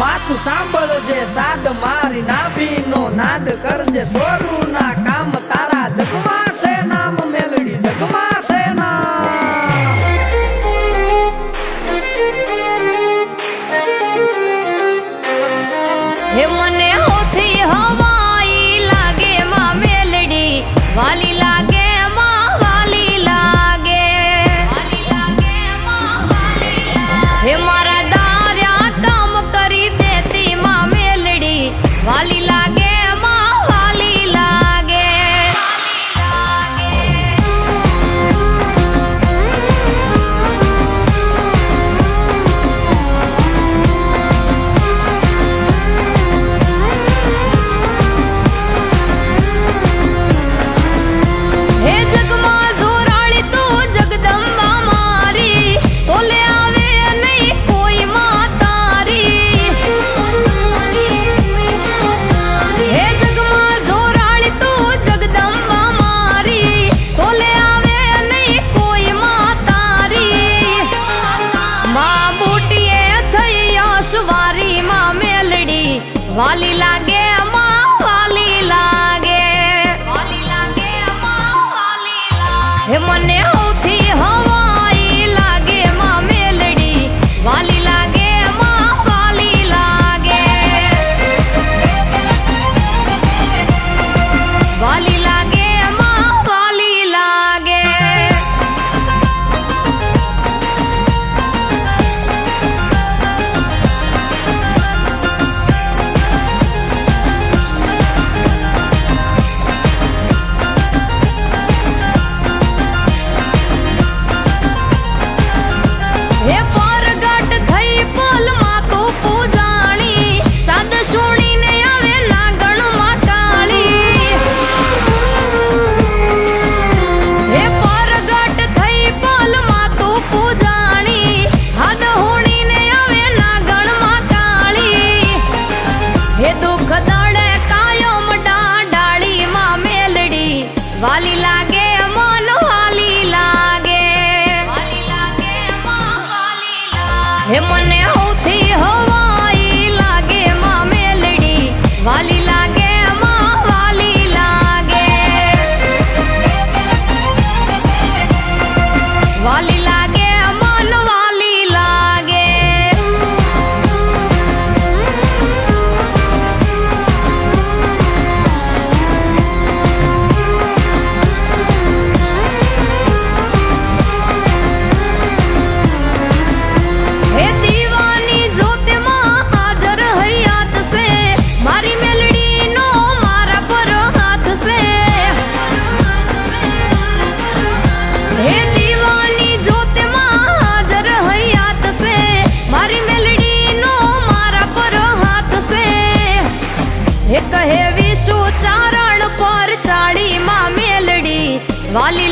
માતું સાંભળજે સાદ મારી નાભીનો નાદ કરજે સોરુના કામ તારા જગમાં છે નામ મેલડી જગમાં છે નામ હે મને હોથી હવાઈ લાગે માં મેલડી વાલી લાગે માં વાલી લાગે હે મારા દાર્યા કામ કરી દેતી માં મેલડી વાલી લાગે માં વાલી લાગે હે જગમાં જોરાળી તું જગદંબા મારી તોલે આવે નહીં કોઈ માં તારી હે જગમાં જોરાળી તું જગદંબા મારી તોલે આવે નહીં કોઈ માં તારી માં બુટીએ થઈ આશવારી માં મેલડી વાલી લાગે માં વાલી લાગે હે મને હોથી હવાઈ લાગે માં મેલડી વાલી લાગે માં વાલી લાગે વાલી લાગે માં વાલી લાગે હે પરગટ થઈ પોલમાં તું પૂજાણી સાદ સુણીને આવે નાગણમાં કાળી હે પરગટ થઈ પોલમાં તું પૂજાણી હાદ હોણીને આવે નાગણમાં કાળી હે દુઃખ દળે કાયમ ડાળી માં મેલડી વાલી લાગે મન વાલી લાગે હે મને હોથી હવાઈ લાગે માં મેલડી વાલી લાગે માં વાલી લાગે વાલી લાગે મન વાલી લાગે હે દીવાની જ્યોતિમાં હાજર હૈયાત છે મારી મેલડીનો મારા પર હાથ છે હે દીવાની જ્યોતિમાં હાજર હૈયાત છે મારી મેલડીનો મારા પર હાથ છે હે કહે વિશુ ચારણ પર ચાળી માં મેલડી વાલી